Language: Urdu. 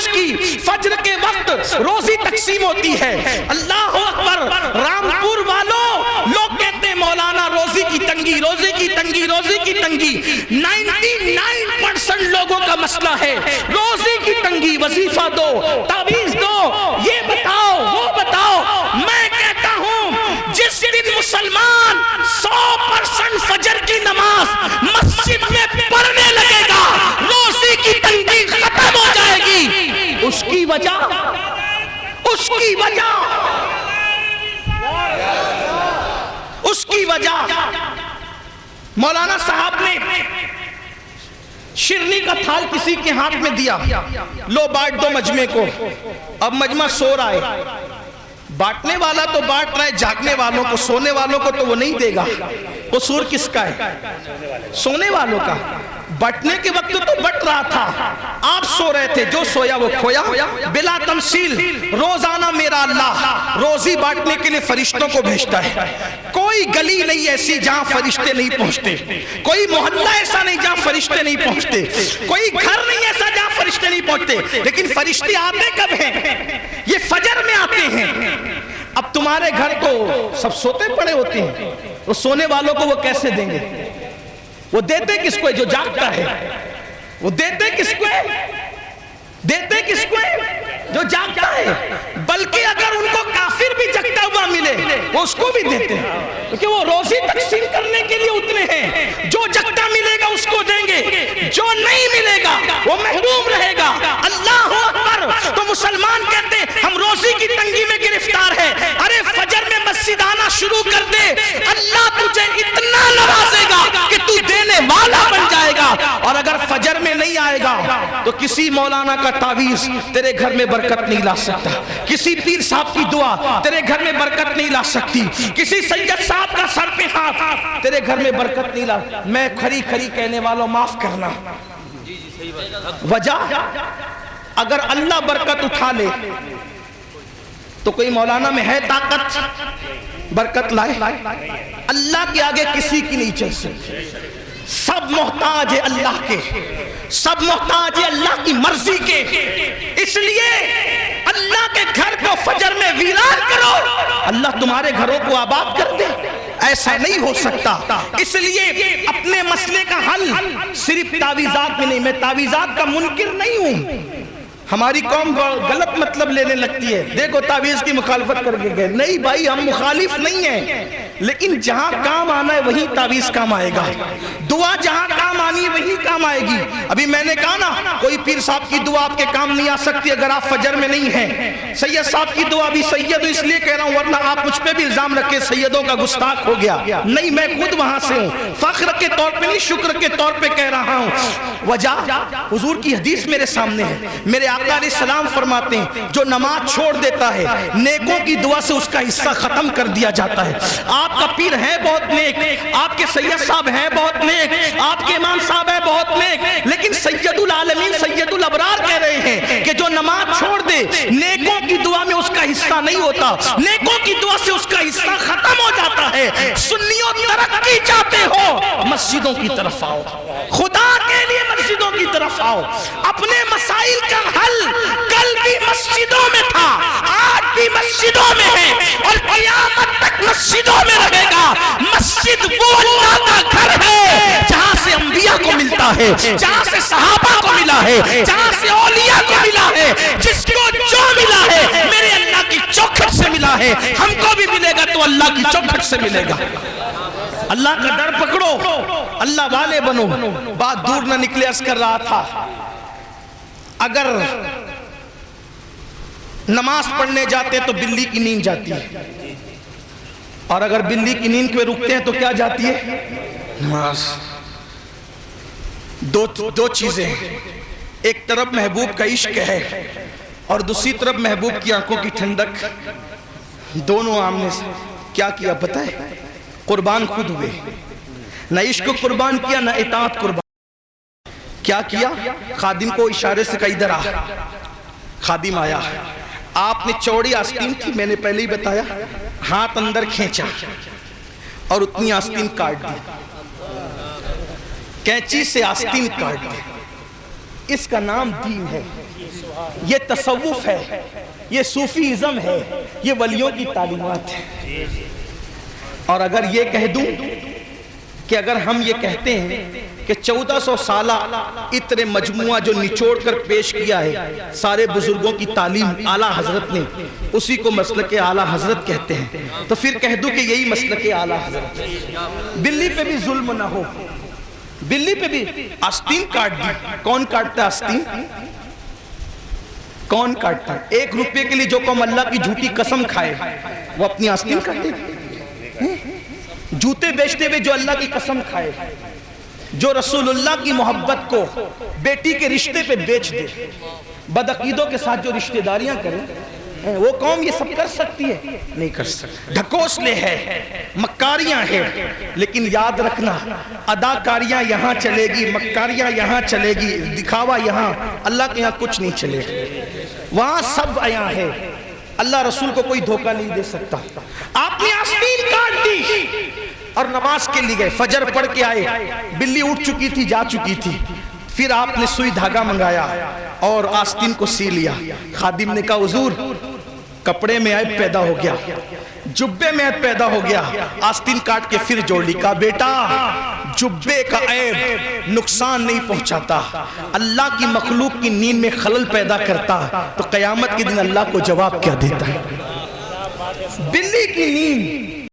اس کی فجر کے وقت روزی تقسیم ہوتی ہے. اللہ اکبر. رامپور والوں لوگ کہتے ہیں مولانا روزی کی تنگی، روزی کی تنگی، روزی کی تنگی. 99% لوگوں کا مسئلہ ہے روزی کی تنگی. وظیفہ دو، تعویذ دو، یہ بتاؤ وہ بتاؤ. میں کہتا ہوں جس دن مسلمان 100% فجر کی نماز مسجد میں پڑھنے لگے گا روزی کی تنگی ختم ہو جائے گی. اس کی وجہ مولانا صاحب نے شرنی کا تھال کسی کے ہاتھ میں دیا، لو بانٹ دو مجمع کو. اب مجمع سو رہا ہے، بانٹنے والا تو بانٹ رہا ہے، جاگنے والوں کو، سونے والوں کو تو وہ نہیں دے گا. قصور کس کا ہے؟ سونے والوں کا. بٹنے کے وقت تو بٹ رہا تھا، آپ سو رہے تھے، جو سویا وہ کھویا. بلا تمثیل روزانہ میرا اللہ روزی بانٹنے کے لیے فرشتوں کو بھیجتا ہے. کوئی گلی نہیں ایسی جہاں فرشتے نہیں پہنچتے، کوئی محلہ ایسا نہیں جہاں فرشتے نہیں پہنچتے، کوئی گھر نہیں ایسا جہاں فرشتے نہیں پہنچتے. لیکن فرشتے آتے کب ہیں؟ یہ فجر میں آتے ہیں. اب تمہارے گھر تو سب سوتے پڑے ہوتے ہیں، وہ سونے والوں کو وہ کیسے دیں گے؟ وہ دیتے کس کو ہے؟ جو جاگتا ہے. وہ دیتے کس کو ہے؟ دیتے کس کو ہے؟ جو جاگتا ہے. بلکہ اگر ان کو کافر بھی جگتا ہوا ملے وہ اس کو بھی دیتے ہیں، کیونکہ وہ روزی تقسیم کرنے کے لیے اتنے ہیں. جو جگتا ملے گا اس کو دیں گے، جو نہیں ملے گا وہ محروم رہے گا. اللہ اکبر. تو مسلمان کہتے ہیں ہم روزی کی تنگی میں گرفتار ہیں. ارے فجر میں مسجد آنا شروع کر دے، اللہ تجھے اتنا نوازے گا کہ تو دینے والا بن جائے گا. اور اگر فجر میں نہیں آئے گا تو کسی مولانا کا تعویذ تیرے گھر میں برکت نہیں لا سکتا، کسی پیر صاحب کی دعا تیرے گھر میں برکت نہیں لا سکتی، کسی سید صاحب کا سر پہ ہاتھ تیرے گھر میں برکت نہیں لا. میں کھری کھری کہنے والوں معاف کرنا. وجہ اگر اللہ برکت اٹھا لے تو کوئی مولانا میں ہے طاقت برکت لائے؟ اللہ کے آگے کسی کی نہیں چل سکتی. سب محتاج ہے اللہ کے، سب محتاج ہے اللہ کی مرضی کے. اس لیے اللہ کے گھر کو فجر میں ویران کرو، اللہ تمہارے گھروں کو آباد کر دے. ایسا نہیں ہو سکتا. اس لیے اپنے مسئلے کا حل صرف تعویذات میں نہیں. میں تعویذات کا منکر نہیں ہوں. ہماری قوم غلط مطلب لینے لگتی ہے، دیکھو تعویذ کی مخالفت کر کے گئے. نہیں بھائی، ہم مخالف نہیں ہیں، لیکن جہاں کام آنا ہے وہی تعویذ کام آئے گا. دعا جہاں کام آنی ہے وہی کام آئے گی. ابھی میں نے کہا نا کوئی پیر صاحب کی دعا آپ کے کام نہیں آ سکتی اگر آپ فجر میں نہیں ہیں. سید صاحب کی دعا بھی سید اس لیے کہہ رہا ہوں ورنہ آپ مجھ پہ بھی الزام رکھے سیدوں کا گستاخ ہو گیا. نہیں، میں خود وہاں سے ہوں، فخر کے طور پہ نہیں شکر کے طور پہ کہہ رہا ہوں. وجہ حضور کی حدیث میرے سامنے ہے. میرے آقا علیہ السلام فرماتے ہیں جو نماز چھوڑ دیتا ہے نیکوں کی دعا سے اس کا حصہ ختم کر دیا جاتا ہے. آپ کا پیر ہے بہت نیک، آپ کے سید صاحب ہیں بہت نیک، آپ کے امام صاحب ہیں بہت نیک، لیکن سید العالمین سید الابرار کہہ رہے ہیں کہ جو نماز چھوڑ دے نیکوں کی دعا میں اس کا حصہ نہیں ہوتا، نیکوں کی دعا سے اس کا حصہ ختم ہو جاتا ہے. سنیوں ترقی چاہتے ہو مسجدوں کی طرف آؤ، خدا کے لیے مسجدوں کی طرف آؤ. اپنے مسائل کا حل کل بھی مسجدوں میں تھا، آج بھی مسجدوں میں ہے اور قیامت تک مسجدوں میں رہے گا. مسجد وہ اللہ کا گھر ہے جہاں سے انبیاء کو ملتا ہے، جہاں سے صحابہ کو ملا ہے، جہاں سے اولیاء کو ملا ہے. جس کو جو ملا ہے میرے اللہ کی چوکھٹ سے ملا ہے، ہم کو بھی ملے گا تو اللہ کی چوکھٹ سے ملے گا. اللہ کا ڈر پکڑو، اللہ والے بنو. بات دور نہ نکلے، عرض کر رہا تھا اگر نماز پڑھنے جاتے تو بلی کی نیند جاتی ہے، اور اگر بلی کی نیند پہ رکتے ہیں تو کیا جاتی ہے؟ نماز. دو چیزیں ہیں، ایک طرف محبوب کا عشق ہے اور دوسری طرف محبوب کی آنکھوں کی ٹھنڈک. دونوں آمنے سے کیا کیا پتہ ہے؟ قربان خود ہوئے. نہ عشق قربان کیا نہ اطاعت قربان. کیا کیا؟ خادم کو اشارے سے کہا ادھر آ. خادم آیا، آپ نے چوڑی آستین تھی میں نے پہلے ہی بتایا، ہاتھ اندر کھینچا اور اتنی آستین کاٹ دی، کینچی سے آستین کاٹ دی. اس کا نام دین ہے، یہ تصوف ہے، یہ صوفیزم ہے، یہ ولیوں کی تعلیمات ہے۔ اور اگر یہ کہہ دوں کہ اگر ہم یہ کہتے ہیں کہ 1400 سالہ اتنے مجموعہ جو نچوڑ کر پیش کیا ہے سارے بزرگوں کی تعلیم اعلیٰ حضرت نے، اسی کو مسلک اعلیٰ حضرت کہتے ہیں، تو پھر کہہ دوں کہ یہی مسلک اعلیٰ حضرت ہے۔ بلی پہ بھی ظلم نہ ہو، بلی پہ بھی آستین کاٹ دی، کون کاٹتا ہے آستین؟ کون کاٹتا ہے؟ 1 روپے کے لیے جو قوم اللہ کی جھوٹی قسم کھائے وہ اپنی آستین کاٹے، جوتے بیچتے ہوئے جو اللہ کی قسم کھائے، جو رسول اللہ کی محبت کو بیٹی کے رشتے پہ بیچ دے، بدعقیدوں کے ساتھ جو رشتہ داریاں کریں، وہ قوم یہ سب کر سکتی ہے؟ نہیں کر سکتی۔ ڈھکوسلے ہے، مکاریاں ہیں، لیکن یاد رکھنا اداکاریاں یہاں چلے گی، مکاریاں یہاں چلے گی، دکھاوا یہاں، اللہ کے یہاں کچھ نہیں چلے گا، وہاں سب عیاں ہے، اللہ رسول کو کوئی دھوکہ نہیں دے سکتا۔ آپ نے آستین کاٹ دی اور نماز کے لیے گئے، فجر پڑھ کے آئے، بلی اٹھ چکی تھی، جا چکی تھی، پھر آپ نے سوئی دھاگا منگایا اور آستین کو سی لیا۔ خادم نے کہا حضور کپڑے میں عیب پیدا ہو گیا، جبے میں عیب پیدا ہو گیا، آستین کاٹ کے پھر جوڑ لی۔ کہا بیٹا جبے کا عیب نقصان نہیں پہنچاتا، اللہ کی مخلوق کی نیند میں خلل پیدا کرتا، تو قیامت کے دن اللہ کو جواب کیا دیتا ہے؟ بلی کی نیند